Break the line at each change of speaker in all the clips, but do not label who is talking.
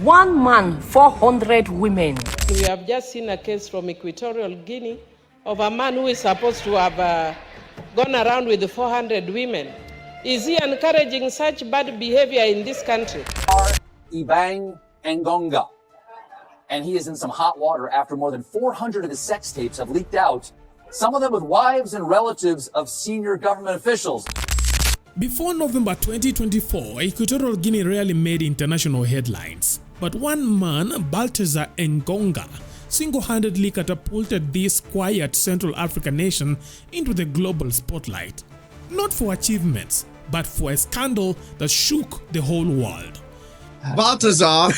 One man, 400 women.
We have just seen a case from Equatorial Guinea of a man who is supposed to have gone around with 400 women. Is he encouraging such bad behavior in this country?
Engonga. And he is in some hot water after more than 400 of his sex tapes have leaked out, some of them with wives and relatives of senior government officials.
Before November 2024, Equatorial Guinea rarely made international headlines. But one man, Baltasar Engonga, single-handedly catapulted this quiet Central African nation into the global spotlight. Not for achievements, but for a scandal that shook the whole world.
Baltasar.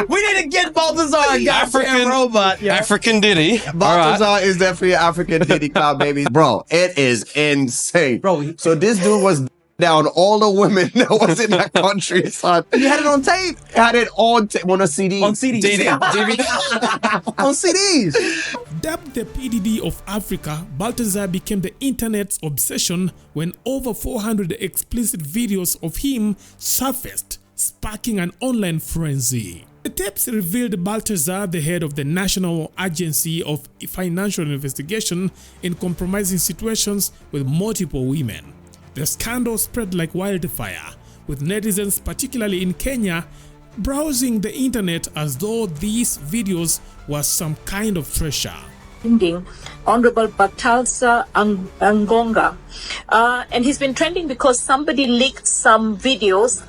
We need to get Baltasar a African robot. Yeah.
African Diddy.
Baltasar is definitely an African Diddy cloud baby. Bro, it is insane. Bro, so this dude was down all the women that was in that country, son.
You had it on tape?
Had it on tape. On a CD.
On CDs.
On CDs.
Dubbed the PDD of Africa, Baltasar became the internet's obsession when over 400 explicit videos of him surfaced, sparking an online frenzy. The tapes revealed Baltasar, the head of the National Agency of Financial Investigation, in compromising situations with multiple women. The scandal spread like wildfire, with netizens, particularly in Kenya, browsing the internet as though these videos were some kind of treasure.
Honorable Baltasar Engonga, and he's been trending because somebody leaked some videos,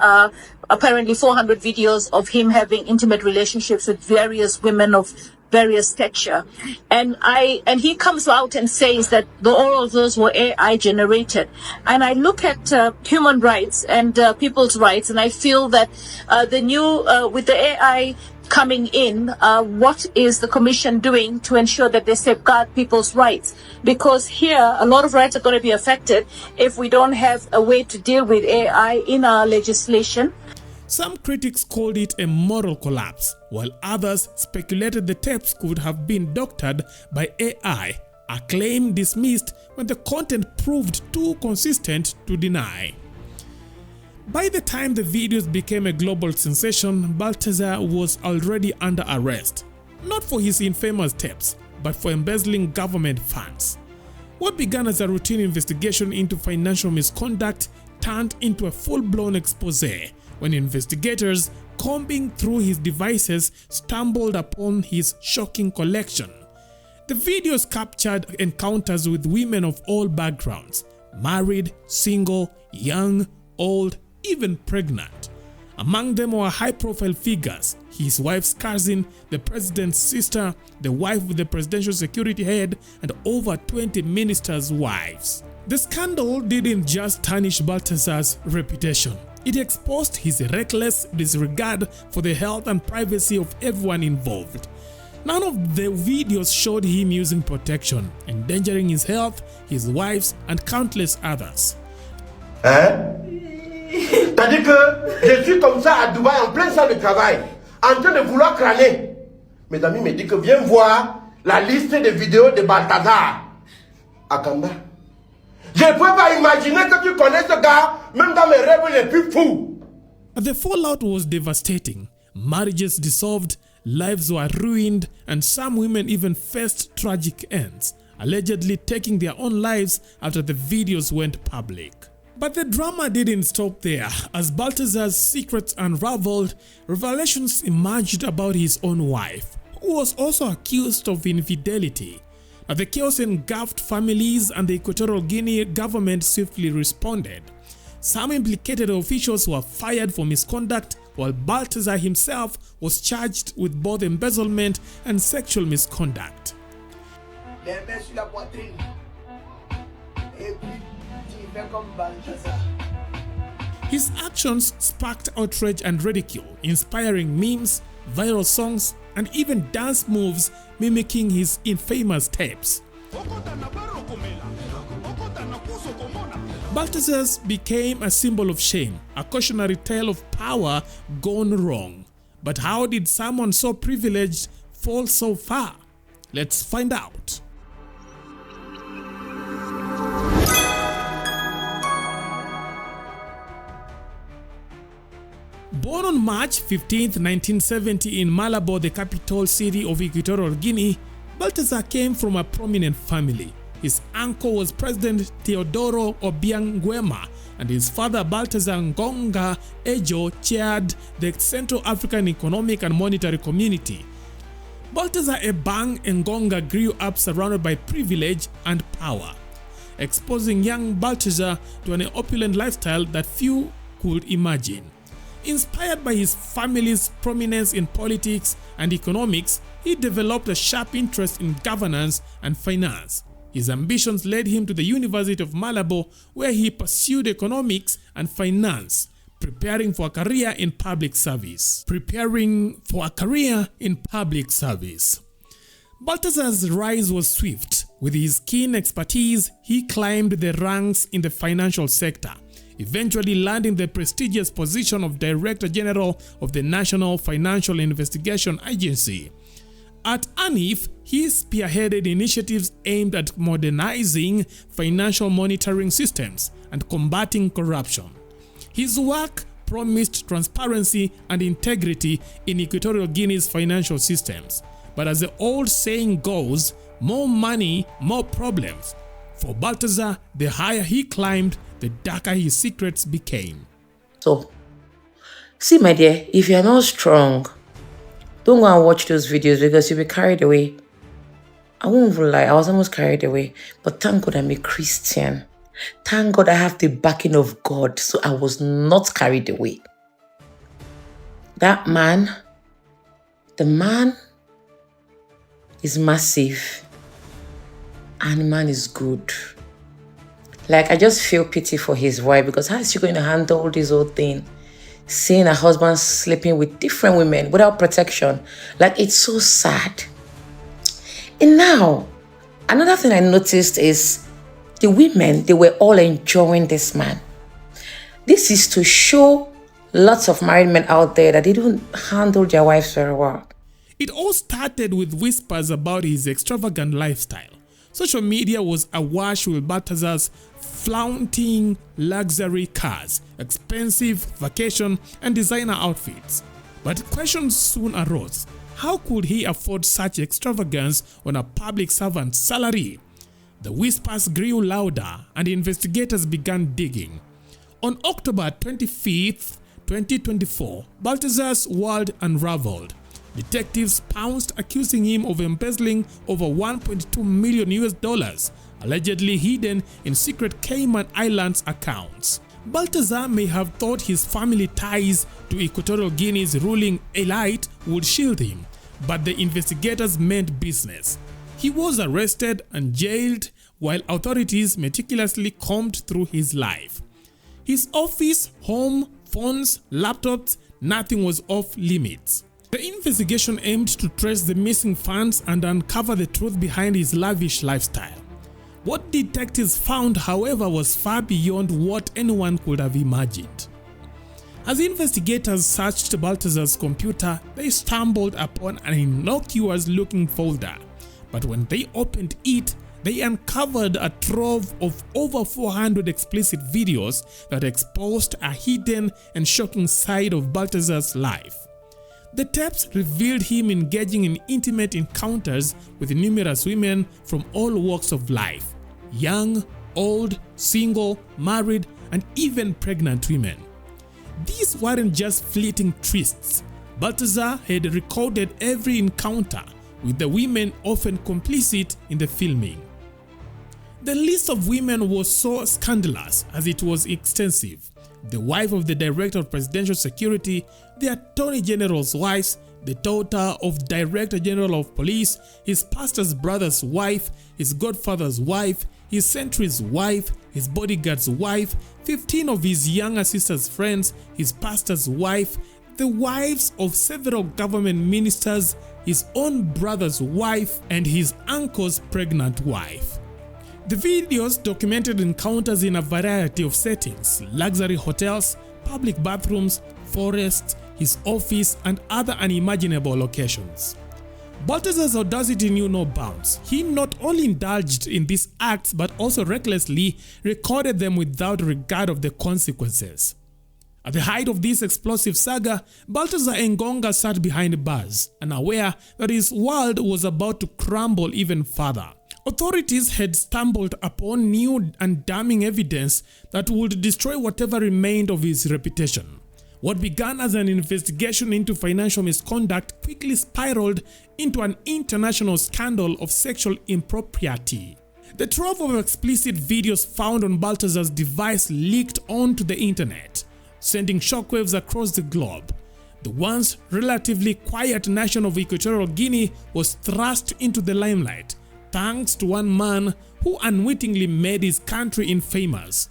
apparently 400 videos of him having intimate relationships with various women of various stature, and he comes out and says that all of those were AI generated. And I look at human rights and people's rights, and I feel that the new with the AI coming in, what is the commission doing to ensure that they safeguard people's rights? Because here a lot of rights are going to be affected if we don't have a way to deal with AI in our legislation.
Some critics called it a moral collapse, while others speculated the tapes could have been doctored by AI, a claim dismissed when the content proved too consistent to deny. By the time the videos became a global sensation, Baltasar was already under arrest, not for his infamous tapes, but for embezzling government funds. What began as a routine investigation into financial misconduct turned into a full-blown expose when investigators, combing through his devices, stumbled upon his shocking collection. The videos captured encounters with women of all backgrounds, married, single, young, old, even pregnant. Among them were high-profile figures: his wife's cousin, the president's sister, the wife of the presidential security head, and over 20 ministers' wives. The scandal didn't just tarnish Baltasar's reputation. It exposed his reckless disregard for the health and privacy of everyone involved. None of the videos showed him using protection, endangering his health, his wife's, and countless others.
C'est-à-dire que je suis comme ça à Dubaï en plein salle de travail, en train de vouloir crâner. Mes amis me disent que viens voir la liste des vidéos de Baltasar à Kamba. Je ne peux pas imaginer que tu connais ce gars, même dans mes rêves les plus fous.
The fallout was devastating. Marriages dissolved, lives were ruined, and some women even faced tragic ends, allegedly taking their own lives after the videos went public. But the drama didn't stop there. As Baltasar's secrets unraveled, revelations emerged about his own wife, who was also accused of infidelity. But the chaos engulfed families, and the Equatorial Guinea government swiftly responded. Some implicated officials were fired for misconduct, while Baltasar himself was charged with both embezzlement and sexual misconduct. His actions sparked outrage and ridicule, inspiring memes, viral songs, and even dance moves mimicking his infamous tapes. Baltasar became a symbol of shame, a cautionary tale of power gone wrong. But how did someone so privileged fall so far? Let's find out. Born on March 15, 1970 in Malabo, the capital city of Equatorial Guinea, Baltasar came from a prominent family. His uncle was President Teodoro Obiang Nguema, and his father Baltasar Engonga Ejo chaired the Central African Economic and Monetary Community. Baltasar Ebang Engonga grew up surrounded by privilege and power, exposing young Baltasar to an opulent lifestyle that few could imagine. Inspired by his family's prominence in politics and economics, he developed a sharp interest in governance and finance. His ambitions led him to the University of Malabo, where he pursued economics and finance, preparing for a career in public service. Baltasar's rise was swift. With his keen expertise, he climbed the ranks in the financial sector, eventually landing the prestigious position of Director General of the National Financial Investigation Agency. At ANIF, he spearheaded initiatives aimed at modernizing financial monitoring systems and combating corruption. His work promised transparency and integrity in Equatorial Guinea's financial systems. But as the old saying goes, more money, more problems. For Baltasar, the higher he climbed, the darker his secrets became.
So, see my dear, if you're not strong, don't go and watch those videos because you'll be carried away. I won't even lie, I was almost carried away. But thank God I'm a Christian. Thank God I have the backing of God, so I was not carried away. That man, the man is massive and the man is good. Like, I just feel pity for his wife because how is she going to handle this whole thing? Seeing her husband sleeping with different women without protection. Like, it's so sad. And now, another thing I noticed is the women, they were all enjoying this man. This is to show lots of married men out there that they don't handle their wives very well.
It all started with whispers about his extravagant lifestyle. Social media was awash with Baltasar's flaunting luxury cars, expensive vacation and designer outfits. But questions soon arose. How could he afford such extravagance on a public servant's salary? The whispers grew louder and investigators began digging. On October 25th, 2024, Baltasar's world unraveled. Detectives pounced, accusing him of embezzling over $1.2 million, allegedly hidden in secret Cayman Islands accounts. Baltasar may have thought his family ties to Equatorial Guinea's ruling elite would shield him, but the investigators meant business. He was arrested and jailed while authorities meticulously combed through his life. His office, home, phones, laptops, nothing was off limits. The investigation aimed to trace the missing funds and uncover the truth behind his lavish lifestyle. What detectives found, however, was far beyond what anyone could have imagined. As investigators searched Baltasar's computer, they stumbled upon an innocuous-looking folder. But when they opened it, they uncovered a trove of over 400 explicit videos that exposed a hidden and shocking side of Baltasar's life. The tapes revealed him engaging in intimate encounters with numerous women from all walks of life: young, old, single, married, and even pregnant women. These weren't just fleeting trysts. Baltasar had recorded every encounter, with the women often complicit in the filming. The list of women was so scandalous as it was extensive. The wife of the Director of Presidential Security, the Attorney General's wives, the daughter of Director General of Police, his pastor's brother's wife, his godfather's wife, his sentry's wife, his bodyguard's wife, 15 of his younger sister's friends, his pastor's wife, the wives of several government ministers, his own brother's wife, and his uncle's pregnant wife. The videos documented encounters in a variety of settings: luxury hotels, public bathrooms, forests, his office, and other unimaginable locations. Baltasar's audacity knew no bounds. He not only indulged in these acts but also recklessly recorded them without regard of the consequences. At the height of this explosive saga, Baltasar Engonga sat behind bars, unaware that his world was about to crumble even further. Authorities had stumbled upon new and damning evidence that would destroy whatever remained of his reputation. What began as an investigation into financial misconduct quickly spiraled into an international scandal of sexual impropriety. The trove of explicit videos found on Baltasar's device leaked onto the internet, sending shockwaves across the globe. The once relatively quiet nation of Equatorial Guinea was thrust into the limelight, thanks to one man who unwittingly made his country infamous.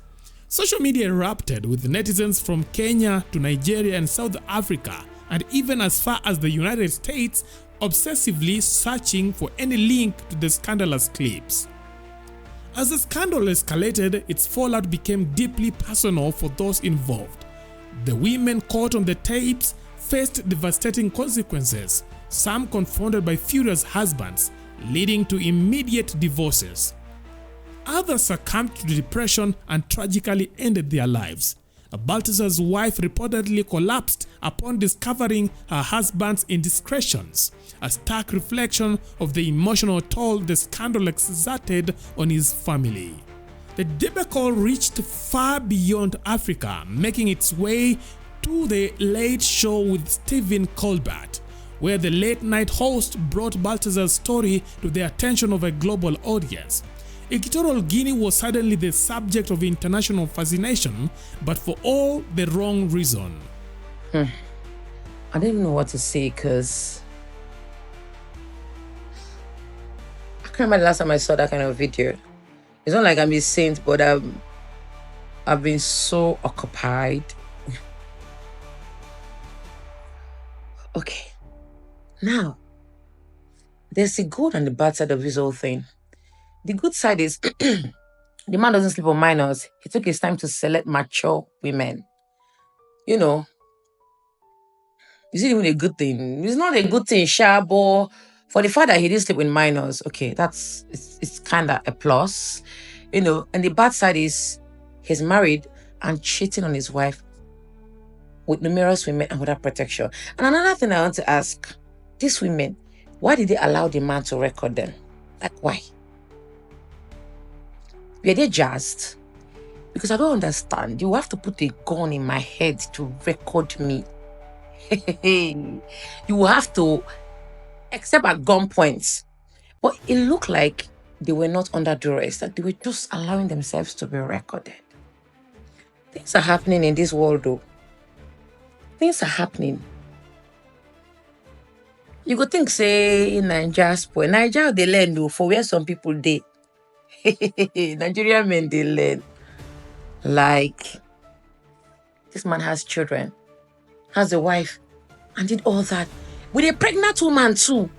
Social media erupted, with netizens from Kenya to Nigeria and South Africa, and even as far as the United States, obsessively searching for any link to the scandalous clips. As the scandal escalated, its fallout became deeply personal for those involved. The women caught on the tapes faced devastating consequences, some confronted by furious husbands, leading to immediate divorces. Others succumbed to depression and tragically ended their lives. Baltasar's wife reportedly collapsed upon discovering her husband's indiscretions, a stark reflection of the emotional toll the scandal exerted on his family. The debacle reached far beyond Africa, making its way to the Late Show with Stephen Colbert, where the late-night host brought Baltasar's story to the attention of a global audience. Equatorial Guinea was suddenly the subject of international fascination, but for all the wrong reason.
I don't even know what to say, because I can't remember the last time I saw that kind of video. It's not like I'm a saint, but I've been so occupied. Okay. Now, there's the good and the bad side of this whole thing. The good side is the man doesn't sleep on minors. He took his time to select mature women. You know, is it even a good thing? It's not a good thing, but for the fact that he didn't sleep with minors, okay, it's kind of a plus. You know, and the bad side is he's married and cheating on his wife with numerous women and without protection. And another thing I want to ask, these women, why did they allow the man to record them? Like, why? Were they jazzed? Because I don't understand. You have to put a gun in my head to record me. You have to, except at gunpoint. But it looked like they were not under duress, that they were just allowing themselves to be recorded. Things are happening in this world, though. Things are happening. You go think, say, in Nigeria, they learn, though, for where some people they. Nigerian men, they learn. Like, this man has children, has a wife, and did all that with a pregnant woman too.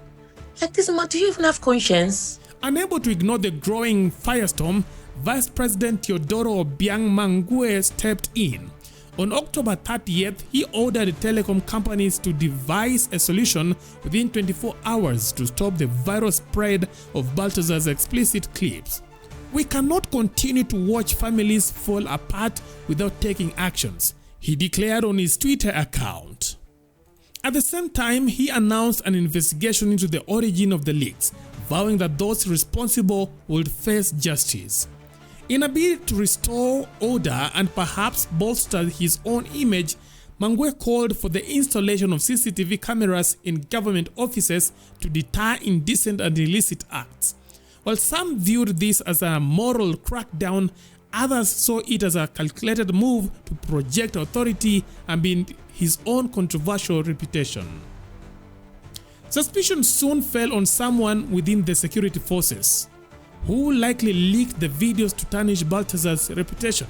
Like, this man, do you even have conscience?
Unable to ignore the growing firestorm, Vice President Teodoro Obiang Mangue stepped in. On October 30th, he ordered the telecom companies to devise a solution within 24 hours to stop the viral spread of Baltasar's explicit clips. We cannot continue to watch families fall apart without taking actions, he declared on his Twitter account. At the same time, he announced an investigation into the origin of the leaks, vowing that those responsible would face justice. In a bid to restore order and perhaps bolster his own image, Mangue called for the installation of CCTV cameras in government offices to deter indecent and illicit acts. While some viewed this as a moral crackdown, others saw it as a calculated move to project authority and build his own controversial reputation. Suspicion soon fell on someone within the security forces, who likely leaked the videos to tarnish Baltasar's reputation,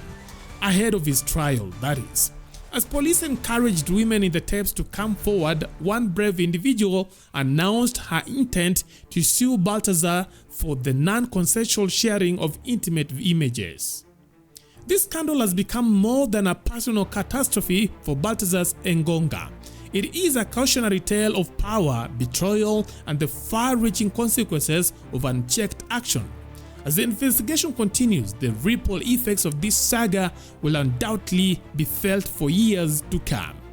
ahead of his trial, that is. As police encouraged women in the tapes to come forward, one brave individual announced her intent to sue Baltasar for the non-consensual sharing of intimate images. This scandal has become more than a personal catastrophe for Baltasar's Engonga. It is a cautionary tale of power, betrayal, and the far-reaching consequences of unchecked action. As the investigation continues, the ripple effects of this saga will undoubtedly be felt for years to come.